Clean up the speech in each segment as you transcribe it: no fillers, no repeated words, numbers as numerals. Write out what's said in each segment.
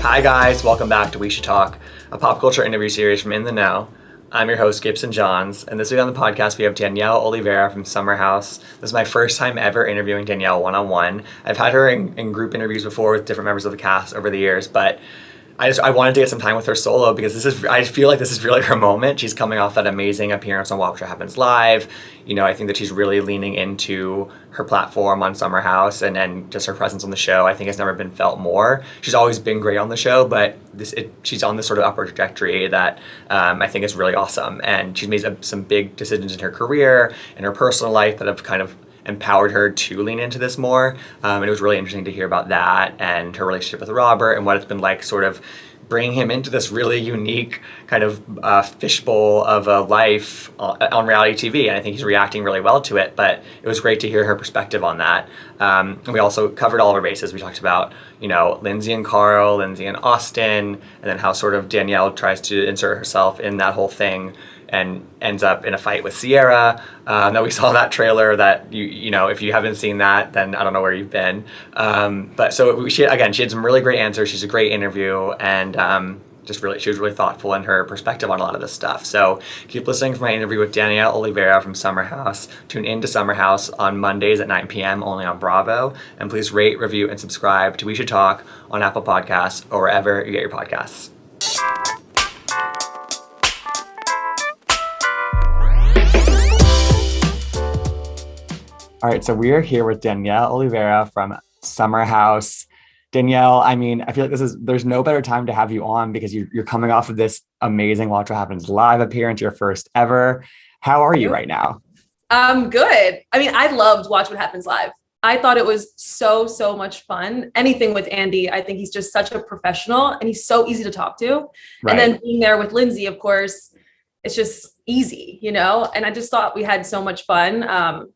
Hi guys, welcome back to We Should Talk, a pop culture interview series from In the Know. I'm your host, Gibson Johns, and this week on the podcast we have Danielle Olivera from Summer House. This is my first time ever interviewing Danielle one-on-one. I've had her in group interviews before with different members of the cast over the years, but I wanted to get some time with her solo because I feel like this is really her moment. She's coming off that amazing appearance on What Happens Live. You know, I think that she's really leaning into her platform on Summer House and just her presence on the show. I think has never been felt more. She's always been great on the show, but she's on this sort of upward trajectory that I think is really awesome. And she's made some big decisions in her career and her personal life that have kind of empowered her to lean into this more. And it was really interesting to hear about that and her relationship with Robert and what it's been like sort of bringing him into this really unique kind of fishbowl of a life on reality TV. And I think he's reacting really well to it, but it was great to hear her perspective on that. And we also covered all of our bases. We talked about, you know, Lindsay and Carl, Lindsay and Austin, and then how sort of Danielle tries to insert herself in that whole thing and ends up in a fight with Sierra. That we saw that trailer that, you know, if you haven't seen that, then I don't know where you've been. But so she had some really great answers. She's a great interview and she was really thoughtful in her perspective on a lot of this stuff. So keep listening for my interview with Danielle Olivera from Summer House. Tune into Summer House on Mondays at 9 p.m. only on Bravo. And please rate, review, and subscribe to We Should Talk on Apple Podcasts or wherever you get your podcasts. All right, so we are here with Danielle Olivera from Summer House. Danielle, I mean, I feel like there's no better time to have you on because you're coming off of this amazing Watch What Happens Live appearance, your first ever. How are you right now? Good. I mean, I loved Watch What Happens Live. I thought it was so much fun. Anything with Andy, I think he's just such a professional and he's so easy to talk to. Right. And then being there with Lindsay, of course, it's just easy, you know? And I just thought we had so much fun.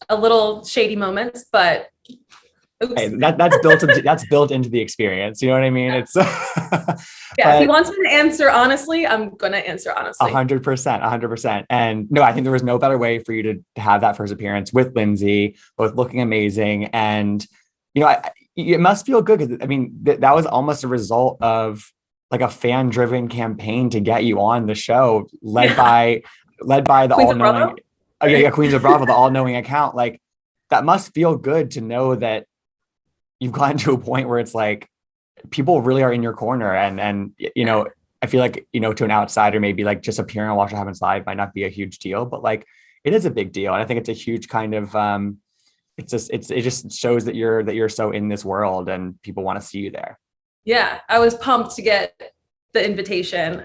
A little shady moments, but hey, that's built into the experience. You know what I mean? It's if he wants me to answer honestly, I'm gonna answer honestly. 100%. And no, I think there was no better way for you to have that first appearance with Lindsay, both looking amazing, and you know, it must feel good because I mean that was almost a result of like a fan-driven campaign to get you on the show, led by the all-knowing. Oh yeah, Queens of Bravo, the all-knowing account. Like that must feel good to know that you've gotten to a point where it's like people really are in your corner, and you know, I feel like, you know, to an outsider, maybe like just appearing on Watch What Happens Live might not be a huge deal, but like it is a big deal, and I think it's a huge kind of it just shows that you're so in this world and people want to see you there. Yeah, I was pumped to get the invitation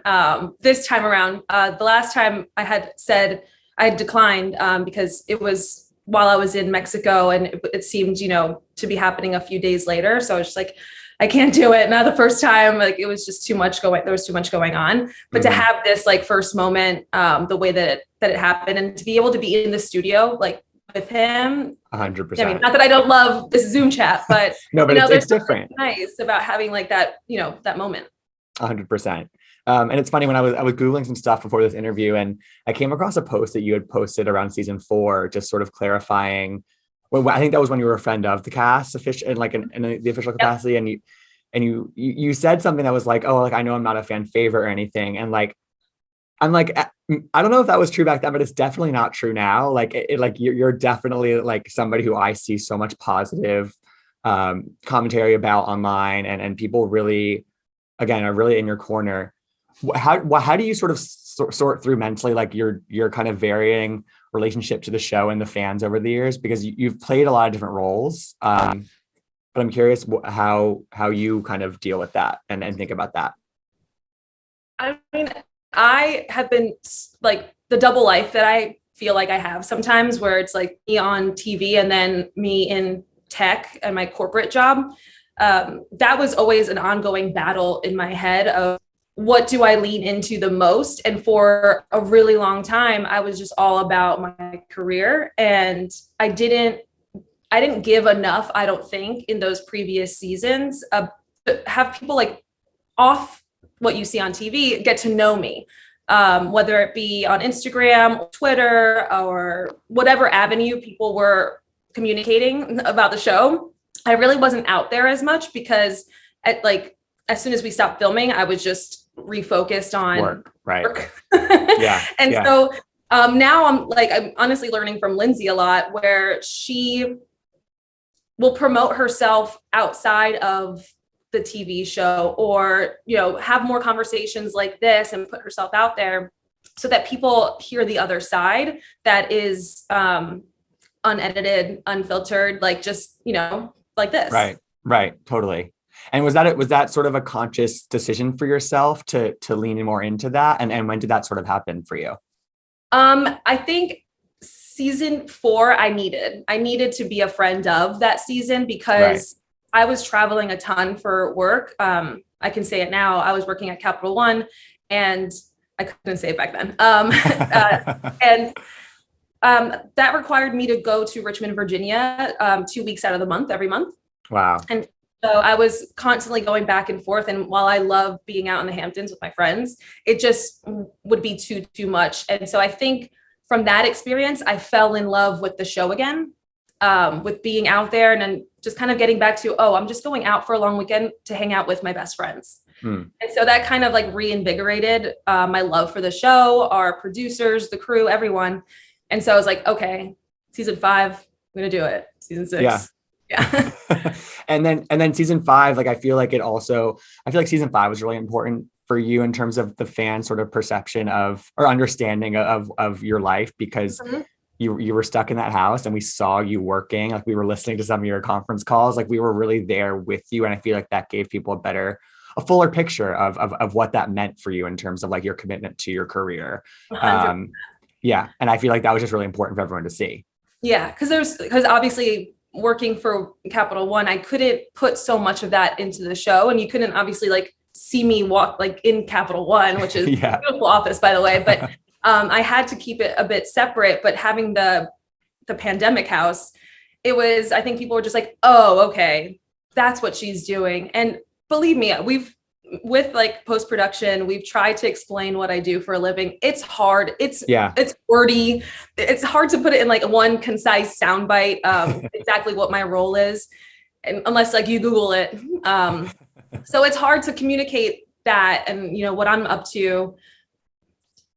this time around. The last time I had said I declined because it was while I was in Mexico and it seemed, you know, to be happening a few days later. So I was just like, I can't do it. Now the first time, like it was just there was too much going on. But to have this like first moment, the way that it happened and to be able to be in the studio, like with him. 100%. I mean, not that I don't love this Zoom chat, but no, but it's different. Nice about having like that, you know, that moment. 100%. And it's funny when I was Googling some stuff before this interview and I came across a post that you had posted around season 4, just sort of clarifying. Well, I think that was when you were a friend of the cast in the official capacity. Yep. And you said something that was like, oh, like, I know I'm not a fan favorite or anything. And like, I'm like, I don't know if that was true back then, but it's definitely not true now. Like like you're definitely like somebody who I see so much positive commentary about online and people really, again, are really in your corner. How do you sort of sort through mentally like your kind of varying relationship to the show and the fans over the years, because you've played a lot of different roles, but I'm curious how you kind of deal with that and think about that. I mean, I have been like the double life that I feel like I have sometimes, where it's like me on TV and then me in tech and my corporate job. That was always an ongoing battle in my head of what do I lean into the most? And for a really long time, I was just all about my career, and I didn't give enough, I don't think, in those previous seasons, have people like off what you see on TV get to know me, whether it be on Instagram, or Twitter, or whatever avenue people were communicating about the show. I really wasn't out there as much because as soon as we stopped filming, I was just refocused on work. Right. work. Yeah. And yeah. so now I'm honestly learning from Lindsay a lot, where she will promote herself outside of the TV show, or, you know, have more conversations like this and put herself out there so that people hear the other side that is unedited, unfiltered, like just, you know, like this. Right. Totally. And was that sort of a conscious decision for yourself to lean more into that? And when did that sort of happen for you? I think season 4, I needed to be a friend of that season, because I was traveling a ton for work. I can say it now. I was working at Capital One, and I couldn't say it back then. That required me to go to Richmond, Virginia, 2 weeks out of the month, every month. Wow. And so I was constantly going back and forth. And while I love being out in the Hamptons with my friends, it just would be too much. And so I think from that experience, I fell in love with the show again, with being out there, and then just kind of getting back to, I'm just going out for a long weekend to hang out with my best friends. And so that kind of like reinvigorated my love for the show, our producers, the crew, everyone. And so I was like, okay, season 5, I'm going to do it. Season 6. Yeah. And then season 5, like, I feel like season 5 was really important for you in terms of the fan sort of perception of, or understanding of your life, because you were stuck in that house and we saw you working. Like, we were listening to some of your conference calls, like we were really there with you. And I feel like that gave people a fuller picture of what that meant for you in terms of like your commitment to your career. 100%. Yeah. And I feel like that was just really important for everyone to see. Yeah. Because obviously working for Capital One, I couldn't put so much of that into the show, and you couldn't obviously like see me walk like in Capital One, which is a beautiful office, by the way. But I had to keep it a bit separate. But having the pandemic house, it was, I think people were just like, oh, okay, that's what she's doing. And believe me, with like post-production, we've tried to explain what I do for a living. It's hard. It's wordy. It's hard to put it in like one concise soundbite, exactly what my role is, and unless like you Google it. So it's hard to communicate that, and you know what I'm up to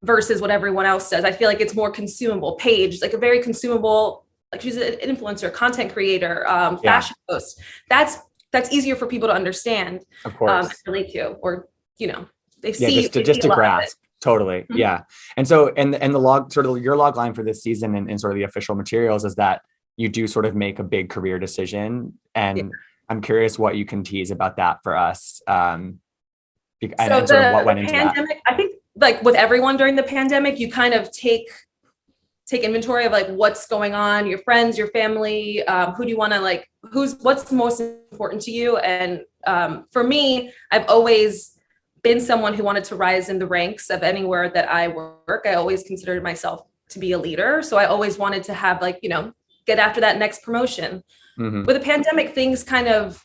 versus what everyone else does. I feel like it's more consumable. Paige, like a very consumable, like she's an influencer, content creator, fashion host. That's easier for people to understand, of course, relate to, or, you know, they see just to grasp. Totally. Yeah. And so, and the log, sort of your log line for this season and sort of the official materials is that you do sort of make a big career decision. And I'm curious what you can tease about that for us. And sort of what went into that. I think like with everyone during the pandemic, you kind of take inventory of like what's going on, your friends, your family, who do you want to like, what's most important to you. And for me, I've always been someone who wanted to rise in the ranks of anywhere that I work. I always considered myself to be a leader. So I always wanted to have like, you know, get after that next promotion. With the pandemic, things kind of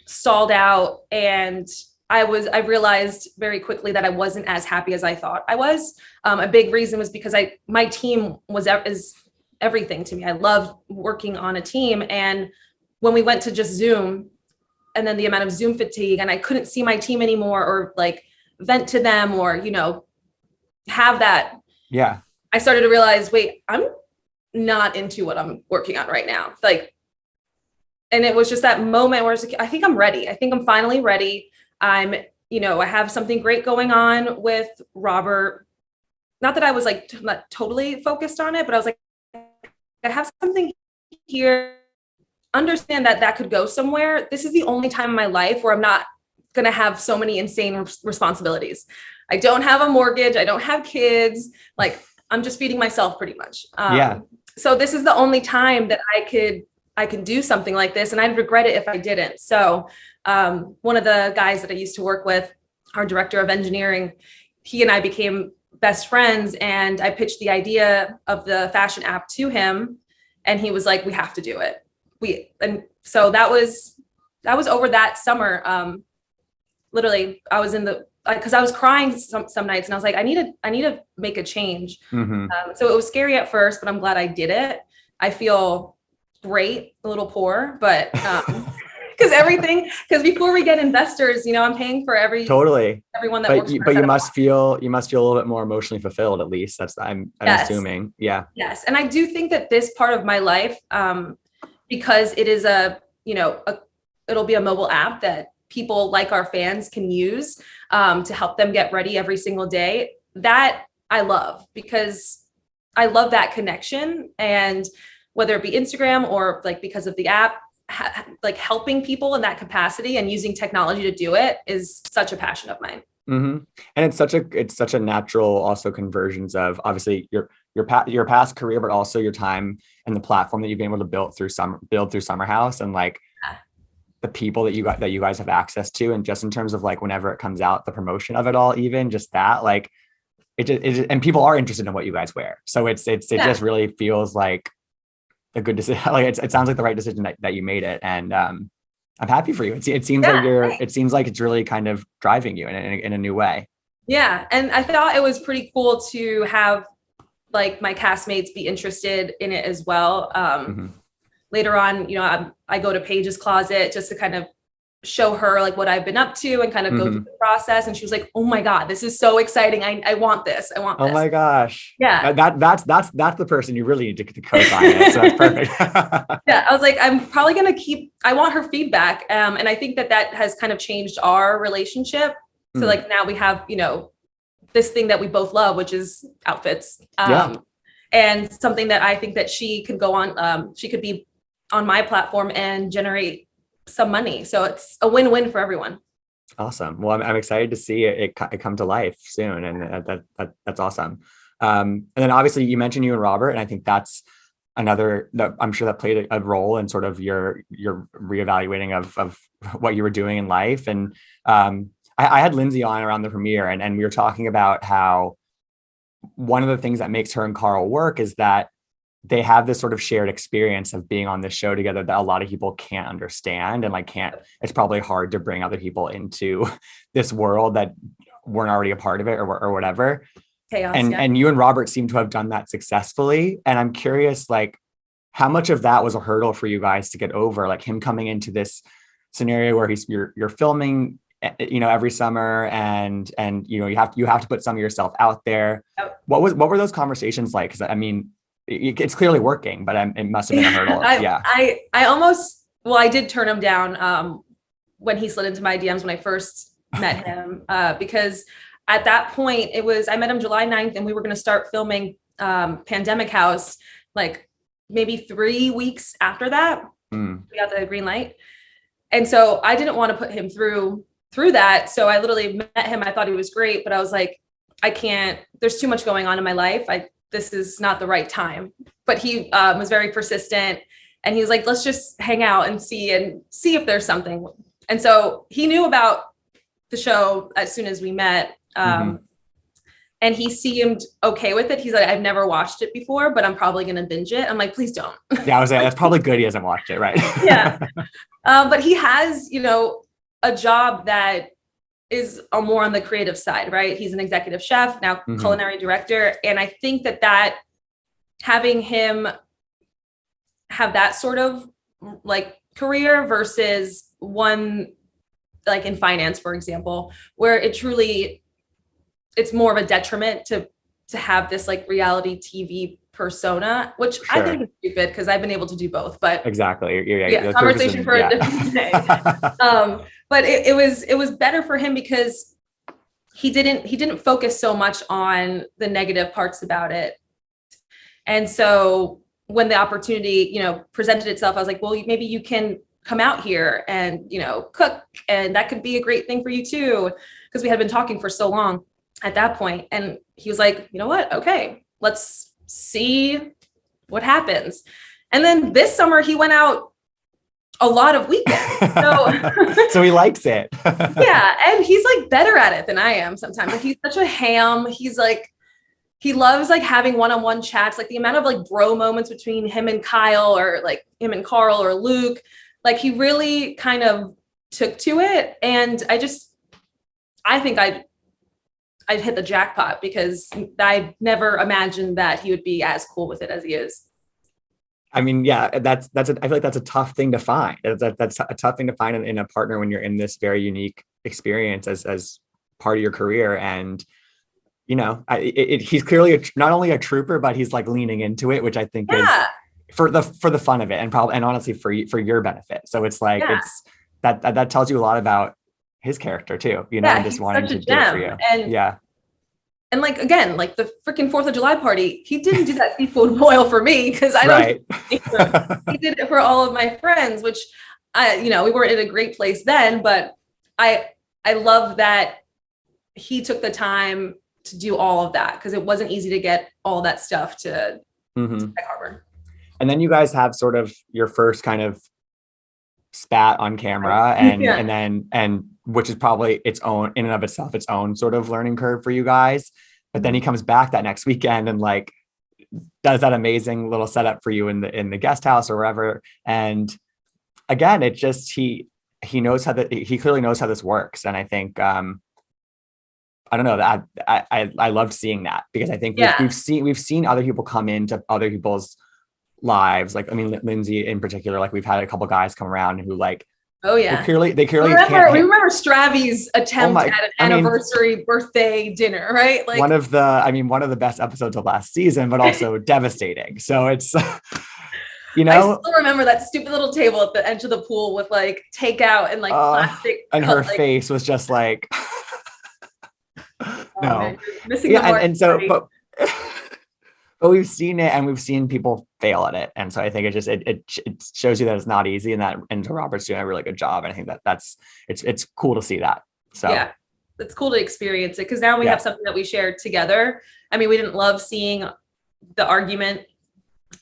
stalled out, and I realized very quickly that I wasn't as happy as I thought I was. A big reason was because my team is everything to me. I love working on a team. And when we went to just Zoom, and then the amount of Zoom fatigue, and I couldn't see my team anymore, or like vent to them, or, you know, have that. Yeah. I started to realize, wait, I'm not into what I'm working on right now. Like, and it was just that moment where I was like, I think I'm ready. I think I'm finally ready. I have something great going on with Robert. Not that I was like not totally focused on it, but I was like, I have something here. Understand that could go somewhere. This is the only time in my life where I'm not going to have so many insane responsibilities. I don't have a mortgage. I don't have kids. Like, I'm just feeding myself pretty much. So this is the only time that I could do something like this, and I'd regret it if I didn't. So one of the guys that I used to work with, our director of engineering, he and I became best friends, and I pitched the idea of the fashion app to him, and he was like, we have to do it. And so that was over that summer. Literally, I was because I was crying some nights, and I was like, I need to make a change. So it was scary at first, but I'm glad I did it. I feel great, a little poor, but because before we get investors, I'm paying for Totally. everyone that But works. you must feel a little bit more emotionally fulfilled, at least. I'm Yes. assuming. Yeah. Yes. And I do think that this part of my life, because it is it'll be a mobile app that people like our fans can use to help them get ready every single day. That I love, because I love that connection. And whether it be Instagram or like because of the app, like helping people in that capacity and using technology to do it is such a passion of mine. Mm-hmm. And it's such a natural also conversions of obviously your past career, but also your time and the platform that you've been able to build through Summer House, and like the people that you guys have access to, and just in terms of like whenever it comes out, the promotion of it all, even just that, like and people are interested in what you guys wear, so it just really feels like a good decision. Like it sounds like the right decision that you made it, and I'm happy for you. It seems like it's really kind of driving you in a new way. Yeah, and I thought it was pretty cool to have like my castmates be interested in it as well. Later on, I go to Paige's closet just to kind of show her like what I've been up to and kind of go through the process. And she was like, "Oh my God, this is so exciting. I want this. I want this." Oh my gosh. Yeah. That's the person you really need to co-sign it. So that's perfect. Yeah. I was like, I'm probably going to I want her feedback. And I think that has kind of changed our relationship. So like now we have, this thing that we both love, which is outfits. And something that I think that she could go on, she could be on my platform and generate some money. So it's a win-win for everyone. Awesome. Well, I'm excited to see it come to life soon. And that's awesome. And then obviously you mentioned you and Robert, and I think that's another that I'm sure that played a role in sort of your reevaluating of what you were doing in life. And I had Lindsay on around the premiere, and we were talking about how one of the things that makes her and Carl work is that they have this sort of shared experience of being on this show together that a lot of people can't understand, and it's probably hard to bring other people into this world that weren't already a part of it or whatever. Chaos, and you and Robert seem to have done that successfully. And I'm curious, like, how much of that was a hurdle for you guys to get over, like him coming into this scenario where you're filming, every summer, and you have to put some of yourself out there. Yep. What were those conversations like? Because I mean, it's clearly working, but it must have been a hurdle. I did turn him down when he slid into my DMs when I first met him, because at that point I met him July 9th, and we were going to start filming Pandemic House like maybe 3 weeks after that. We got the green light. And so I didn't want to put him through that. So I literally met him. I thought he was great, but I was like, I can't, there's too much going on in my life. This is not the right time. But he was very persistent, and he was like, let's just hang out and see if there's something. And so he knew about the show as soon as we met. And he seemed okay with it. He's like, I've never watched it before, but I'm probably going to binge it. I'm like, please don't. Yeah, I was like, that's probably good he hasn't watched it, right? Yeah. But he has, a job that is more on the creative side, right? He's an executive chef, now culinary director. And I think that having him have that sort of like career versus one like in finance, for example, where it's more of a detriment to have this like reality TV persona, which I think is stupid because I've been able to do both. But exactly, conversation for a different day. But it was better for him because he didn't focus so much on the negative parts about it. And so when the opportunity, presented itself, I was like, well, maybe you can come out here and, cook, and that could be a great thing for you too, because we had been talking for so long at that point. And he was like, you know what? Okay, let's see what happens. And then this summer he went out a lot of weekends. So he likes it. Yeah. And he's like better at it than I am sometimes. Like he's such a ham. He's like, he loves like having one-on-one chats, like the amount of like bro moments between him and Kyle, or like him and Carl or Luke. Like he really kind of took to it. And I think I'd hit the jackpot, because I never imagined that he would be as cool with it as he is. I mean, yeah, I feel like that's a tough thing to find. That's a tough thing to find in a partner when you're in this very unique experience as part of your career. And he's clearly not only a trooper, but he's like leaning into it, which I think is Yeah. for the fun of it, and honestly for your benefit. So it's like Yeah. that tells you a lot about his character too, Yeah. and just He's wanting such to a do it for gem. you. And Yeah, like, again, like the freaking 4th of July party, he didn't do that seafood boil for me because I don't right. he did it for all of my friends, which we weren't in a great place then, but I love that he took the time to do all of that because it wasn't easy to get all that stuff to Mhm. Sag Harbor. And then you guys have sort of your first kind of spat on camera, Yeah. and which is probably its own in and of itself, its own sort of learning curve for you guys. But then he comes back that next weekend and like does that amazing little setup for you in the guest house or wherever. And again, it just he knows he clearly knows how this works. And I think I don't know, that I loved seeing that, because I think Yeah. we've seen other people come into other people's lives. Like, I mean, Lindsay in particular, like we've had a couple guys come around who like Oh yeah. they clearly can't We hit. remember Stravi's Oh attempt my, at an I mean, anniversary birthday dinner, right? Like, one of the best episodes of last season, but also devastating. So it's, I still remember that stupid little table at the edge of the pool with like takeout and like plastic and cut, her face was just like, oh no, man, you're missing yeah, the mark. and so, but we've seen it and we've seen people fail at it, and so I think it shows you that it's not easy, and Robert's doing a really good job, and I think it's cool to see that. So yeah, it's cool to experience it because now we have something that we shared together. I mean, we didn't love seeing the argument,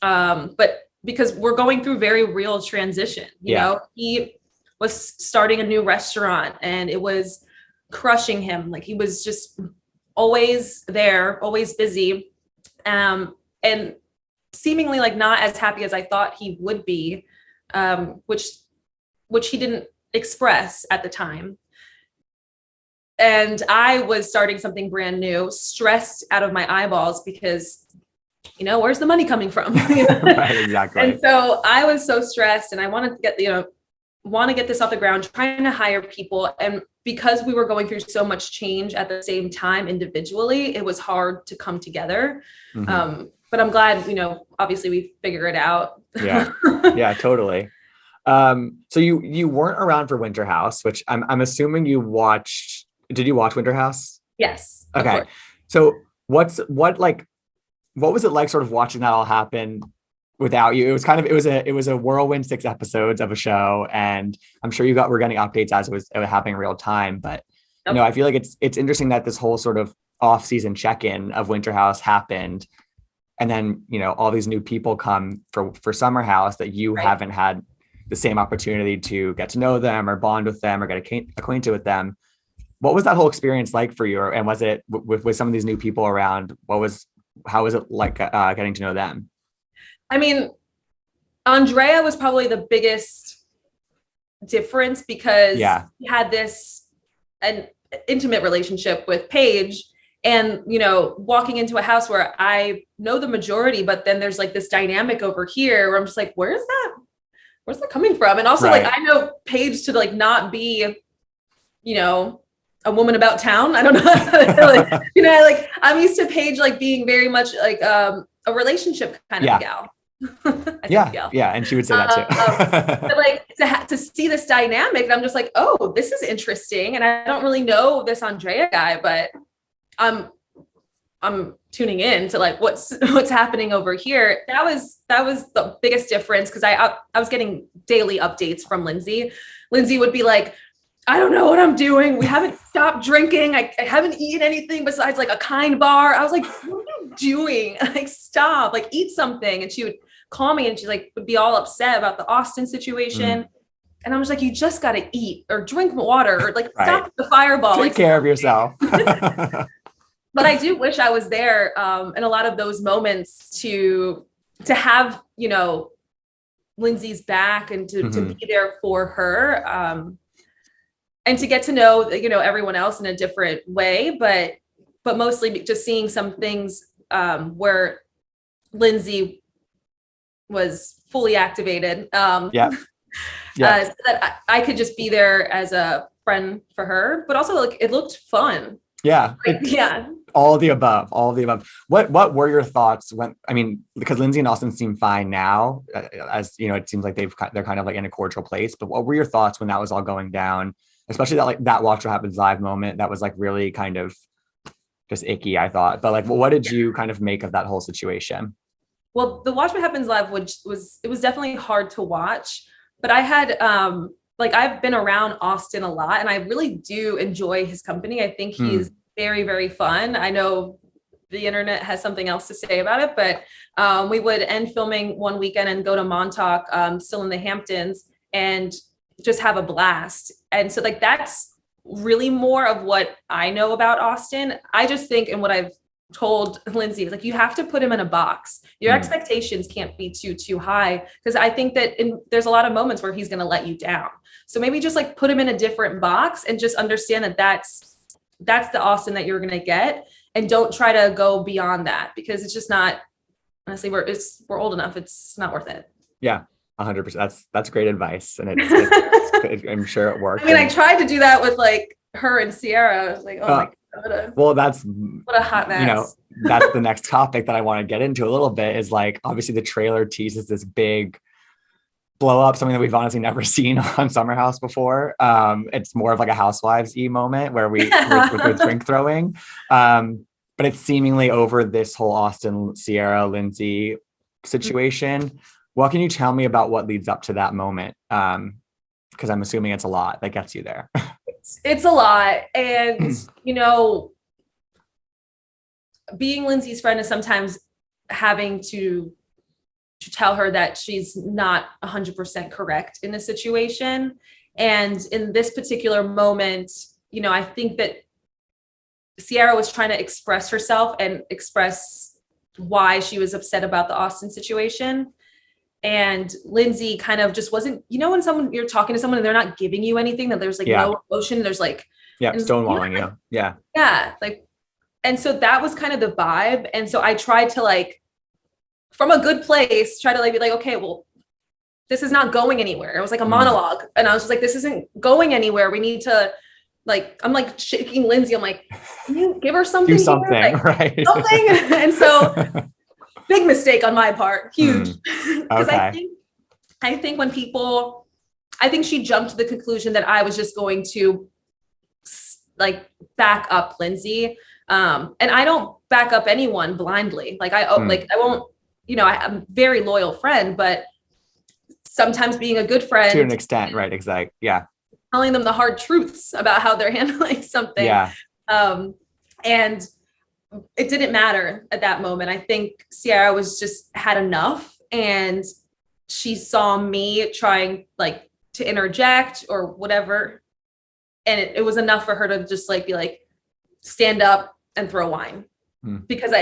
but because we're going through very real transition, you know, he was starting a new restaurant and it was crushing him. Like he was just always there, always busy, and seemingly like not as happy as I thought he would be, which he didn't express at the time. And I was starting something brand new, stressed out of my eyeballs because, where's the money coming from? right, exactly. And so I was so stressed and I wanted to get this off the ground, trying to hire people. And because we were going through so much change at the same time individually, it was hard to come together. Mm-hmm. But I'm glad, obviously we figure it out. Yeah. Yeah, totally. So you weren't around for Winter House, which I'm assuming you watched. Did you watch Winter House? Yes. Okay. So what was it like sort of watching that all happen without you? It was a whirlwind 6 episodes of a show, and I'm sure we're getting updates as it was happening in real time. But I feel like it's interesting that this whole sort of off-season check-in of Winter House happened, and then all these new people come for Summer House that you haven't had the same opportunity to get to know them or bond with them or get acquainted with them. What was that whole experience like for you? And was it with some of these new people around? How was it like getting to know them? I mean, Andrea was probably the biggest difference because he had an intimate relationship with Paige, and walking into a house where I know the majority, but then there's like this dynamic over here where I'm just like, where's that coming from? And also like I know Paige to like not be a woman about town. I don't know. Like I'm used to Paige like being very much like a relationship kind of gal. Yeah, and she would say that too. But like to see this dynamic, and I'm just like, oh, this is interesting. And I don't really know this Andrea guy, but I'm tuning in to like what's happening over here. That was the biggest difference because I was getting daily updates from Lindsay. Lindsay would be like, I don't know what I'm doing. We haven't stopped drinking. I haven't eaten anything besides like a kind bar. I was like, what are you doing? Like, stop, like eat something. And she would call me and she like would be all upset about the Austin situation. And I was like, you just got to eat or drink water or like stop the fireball. Take care of yourself. But I do wish I was there in a lot of those moments to have, Lindsay's back and to be there for her. And to get to know, everyone else in a different way, but mostly just seeing some things where Lindsay was fully activated. Yeah. Yeah. So that I could just be there as a friend for her, but also like it looked fun. Yeah. Yeah. All the above, all the above. What were your thoughts when, I mean, because Lindsay and Austin seem fine now, as you know, it seems like they're kind of like in a cordial place, but what were your thoughts when that was all going down, especially that like that Watch What Happens Live moment that was like really kind of just icky, I thought, but like, what did you kind of make of that whole situation? Well, the Watch What Happens Live, which was, it was definitely hard to watch, but I had like I've been around Austin a lot and I really do enjoy his company. I think he's very, very fun. I know the internet has something else to say about it, but we would end filming one weekend and go to Montauk, still in the Hamptons, and just have a blast. And so like that's really more of what I know about Austin. I just think, and what I've told Lindsay is like, you have to put him in a box. Your expectations can't be too high, because I think that there's a lot of moments where he's going to let you down. So maybe just like put him in a different box and just understand that that's the Austin that you're going to get, and don't try to go beyond that, because it's just not, honestly, we're old enough. It's not worth it. Yeah. 100%. That's great advice. And I'm sure it worked. I mean, I tried to do that with like her and Sierra. I was like, oh my God. Well, what a hot mess. You know, that's the next topic that I want to get into a little bit, is like, obviously the trailer teases this big blow up, something that we've honestly never seen on Summer House before. It's more of like a Housewives-y moment where with drink throwing. But it's seemingly over this whole Austin, Sierra, Lindsay situation. What can you tell me about what leads up to that moment? Because I'm assuming it's a lot that gets you there. It's a lot. And, you know, being Lindsay's friend is sometimes having to tell her that she's not 100% correct in a situation. And in this particular moment, you know, I think that Sierra was trying to express herself and express why she was upset about the Austin situation. And Lindsay kind of just wasn't, you know, when you're talking to someone and they're not giving you anything, that there's like no emotion, there's like, stonewalling you. Yeah. Like, and so that was kind of the vibe. And so I tried to like, from a good place, try to like be like, okay, well, this is not going anywhere. It was like a monologue. And I was just like, this isn't going anywhere. We need to like, I'm like shaking Lindsay. I'm like, can you give her something? Do something, like, right? Something. And so big mistake on my part. Huge. Because okay. I think when people, I think she jumped to the conclusion that I was just going to like back up Lindsay. And I don't back up anyone blindly. Like I won't, you know, I'm a very loyal friend, but sometimes being a good friend to an extent, right? Exactly. Yeah. Telling them the hard truths about how they're handling something. Yeah. And it didn't matter at that moment. I think Sierra was just had enough, and she saw me trying like to interject or whatever. And it was enough for her to just like be like, stand up and throw wine. Because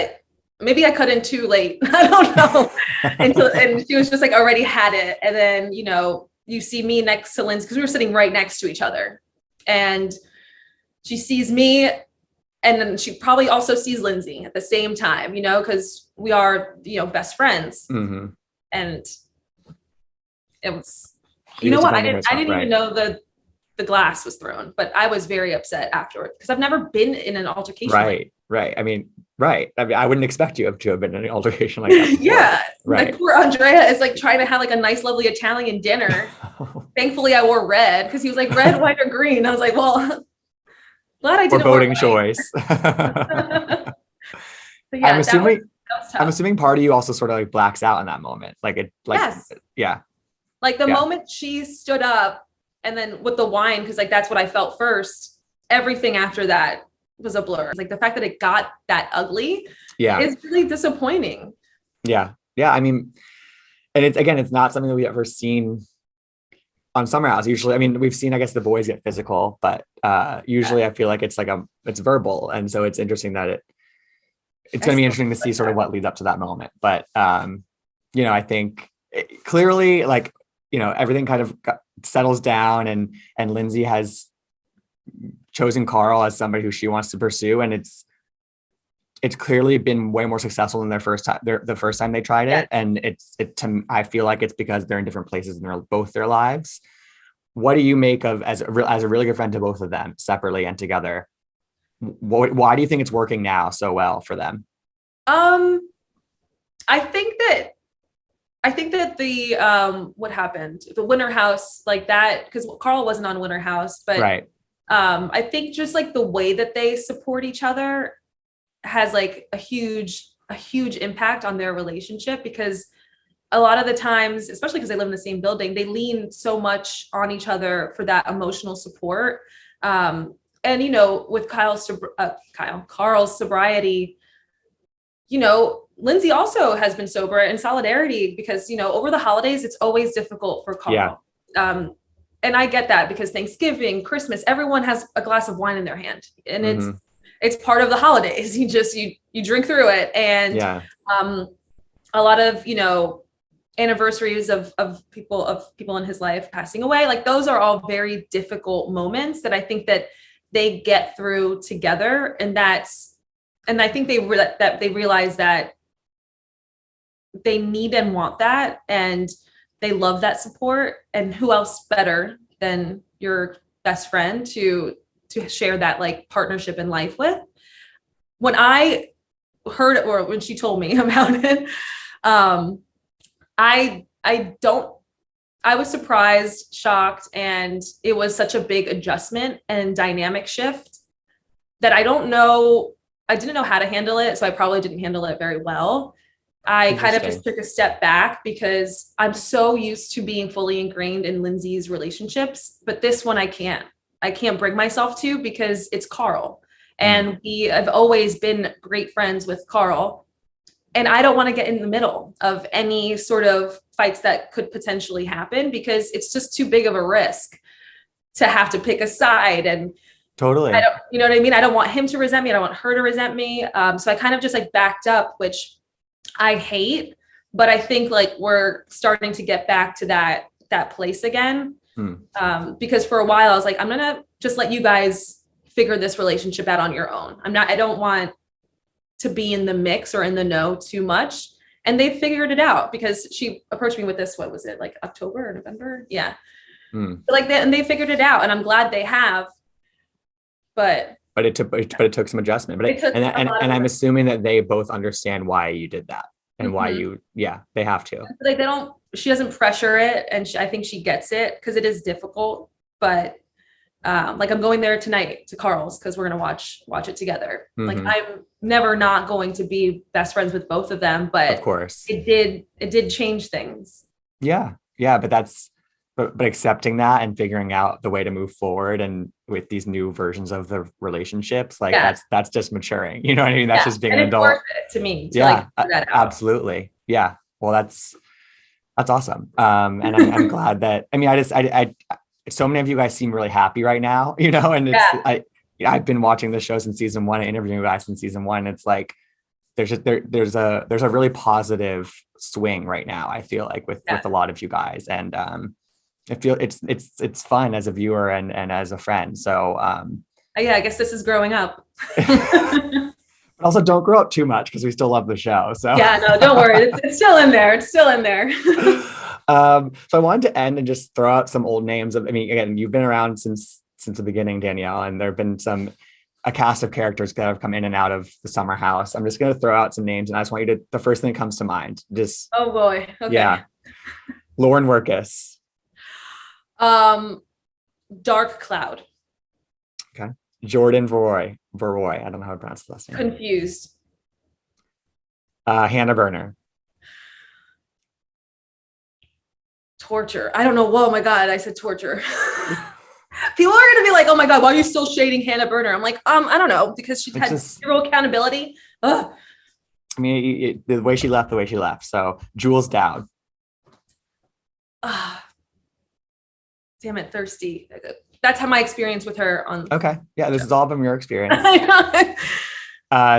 maybe I cut in too late. I don't know. And she was just like already had it. And then, you know, you see me next to Lindsay, because we were sitting right next to each other. And she sees me, and then she probably also sees Lindsay at the same time, you know, because we are, you know, best friends. And it was, you know what? I didn't even know the glass was thrown, but I was very upset afterward because I've never been in an altercation. Right. I mean, I wouldn't expect you to have been in an altercation like that before. Yeah. Right. Like poor Andrea is like trying to have like a nice, lovely Italian dinner. Thankfully I wore red, because he was like red, white, or green. I was like, well, glad I didn't. For voting choice. Yeah, I'm assuming part of you also sort of like blacks out in that moment. Like it, like, yes. Yeah. Like the moment she stood up, and then with the wine, because like that's what I felt first. Everything after that was a blur. Like the fact that it got that ugly is really disappointing. Yeah. I mean, and it's not something that we've ever seen on Summer House. Usually, I mean, we've seen, I guess, the boys get physical, but usually I feel like it's like it's verbal. And so it's interesting that it's going to be interesting to see sort of what leads up to that moment. But, you know, I think clearly, like, you know, everything kind of settles down, and Lindsay has chosen Carl as somebody who she wants to pursue. And it's it's clearly been way more successful than the first time they tried it. And I feel like it's because they're in different places in both their lives. What do you make of, as a really good friend to both of them, separately and together? Why do you think it's working now so well for them? I think that the what happened, the Winter House, like that, because Carl wasn't on Winter House, but Right. I think just like the way that they support each other has like a huge impact on their relationship, because a lot of the times, especially because they live in the same building, they lean so much on each other for that emotional support. And with Carl's sobriety, Lindsay also has been sober in solidarity, because over the holidays it's always difficult for Carl. Yeah. And I get that, because Thanksgiving, Christmas, everyone has a glass of wine in their hand, and it's part of the holidays. You drink through it, and a lot of anniversaries of people in his life passing away, like those are all very difficult moments that I think that they get through together, and I think they realize that they need and want that, and they love that support. And who else better than your best friend to share that like partnership in life with? When I heard it, or when she told me about it, I was surprised, shocked, and it was such a big adjustment and dynamic shift that I didn't know how to handle it. So I probably didn't handle it very well. I kind of just took a step back, because I'm so used to being fully ingrained in Lindsay's relationships, but this one I can't bring myself to, because it's Carl. And we have always been great friends with Carl. And I don't want to get in the middle of any sort of fights that could potentially happen, because it's just too big of a risk to have to pick a side. And totally, you know what I mean? I don't want him to resent me. I don't want her to resent me. So I kind of just like backed up, which I hate, but I think like we're starting to get back to that place again. Because for a while I was like, I'm going to just let you guys figure this relationship out on your own. I don't want to be in the mix or in the know too much. And they figured it out, because she approached me with this, what was it, like October or November? Yeah. And they figured it out, and I'm glad they have. But it took some adjustment. And I'm assuming that they both understand why you did that, and why they have to. Like she doesn't pressure it, and I think she gets it, because it is difficult. But like I'm going there tonight to Carl's, because we're gonna watch it together. Like I'm never not going to be best friends with both of them, but of course it did change things. Yeah, but accepting that and figuring out the way to move forward, and with these new versions of the relationships, like that's just maturing. You know what I mean? That's just being an adult. Worth it to me. To that out. Absolutely. Yeah. Well, that's awesome. And I'm glad that. I mean, I so many of you guys seem really happy right now, and it's I've been watching the show since season 1 and interviewing you guys since season 1. It's like there's a really positive swing right now, I feel like, with a lot of you guys, and I feel it's fun as a viewer and as a friend. So I guess this is growing up. But also don't grow up too much, because we still love the show. So no, don't worry. It's still in there. It's still in there. So I wanted to end and just throw out some old names again, you've been around since the beginning, Danielle, and there have been a cast of characters that have come in and out of the summer house. I'm just going to throw out some names, and I just want you to, the first thing that comes to mind, just, oh boy. Okay. Yeah. Lauren Workus. Dark Cloud. Okay. Jordan Verroy. I don't know how to pronounce the last name. Confused. Hannah Berner. Torture. I don't know. Whoa, my God. I said torture. People are going to be like, oh my God, why are you still shading Hannah Berner? I'm like, I don't know, because she's had zero accountability. Ugh. I mean, the way she left. So Jules Dowd. Damn it, thirsty. That's how my experience with her on. Okay. Yeah, this is all from your experience.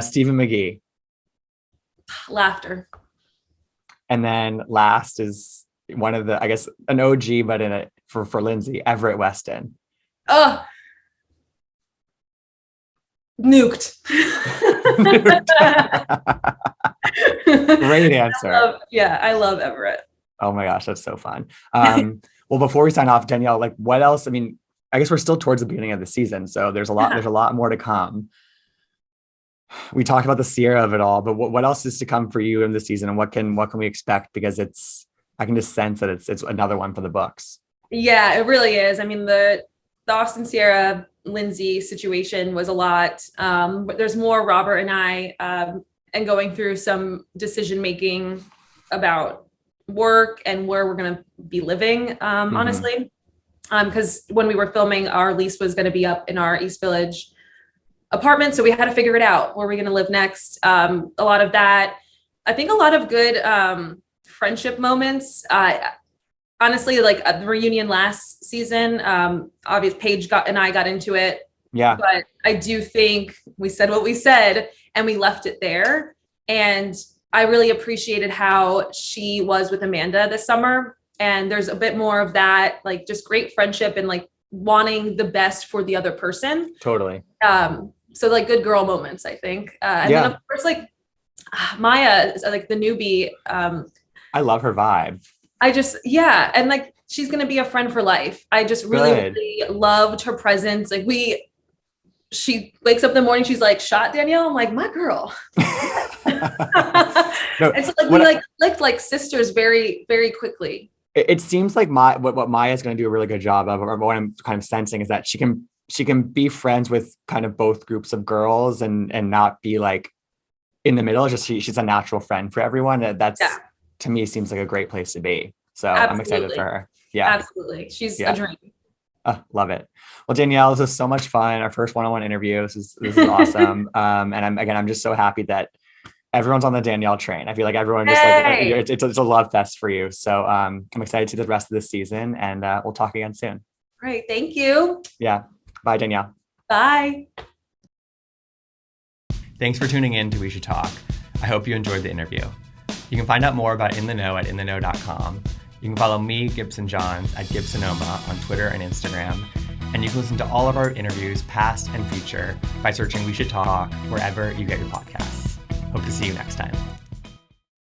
Stephen McGee. Laughter. And then last is one of the, I guess, an OG, but for Lindsay, Everett Weston. Nuked. Great answer. I love Everett. Oh my gosh, that's so fun. Well, before we sign off, Danielle, like what else? I mean, I guess we're still towards the beginning of the season, so there's a lot more to come. We talked about the Sierra of it all, but what else is to come for you in the season, and what can we expect? Because I can just sense that it's another one for the books. Yeah, it really is. I mean, the Austin Sierra Lindsay situation was a lot. But there's more Robert and I and going through some decision making about work and where we're going to be living, honestly. Because when we were filming, our lease was going to be up in our East Village apartment. So we had to figure it out. Where are we going to live next? A lot of that. I think a lot of good friendship moments. Honestly, like the reunion last season, obviously Paige and I got into it. Yeah. But I do think we said what we said and we left it there. And I really appreciated how she was with Amanda this summer. And there's a bit more of that, like just great friendship and like wanting the best for the other person. Totally. So like good girl moments, I think. And then of course, like Maya, like the newbie. I love her vibe. And like she's gonna be a friend for life. I just really loved her presence. Like she wakes up in the morning, she's like, "Shot Danielle." I'm like, "My girl." No, and so like we like clicked like sisters very, very quickly. It seems like what Maya's going to do a really good job of, or what I'm kind of sensing, is that she can be friends with kind of both groups of girls and not be like in the middle. Just she's a natural friend for everyone. That's to me seems like a great place to be. So I'm excited for her. Yeah, absolutely. She's a dream. Love it. Well, Danielle, this was so much fun. Our first one-on-one interview. This is awesome. And I'm just so happy that everyone's on the Danielle train. I feel like everyone just like it's a love fest for you. So I'm excited to see the rest of the season, and we'll talk again soon. Great. Thank you. Yeah. Bye, Danielle. Bye. Thanks for tuning in to We Should Talk. I hope you enjoyed the interview. You can find out more about In the Know at intheknow.com. You can follow me, Gibson Johns, at Gibsonoma on Twitter and Instagram. And you can listen to all of our interviews, past and future, by searching We Should Talk wherever you get your podcasts. Hope to see you next time.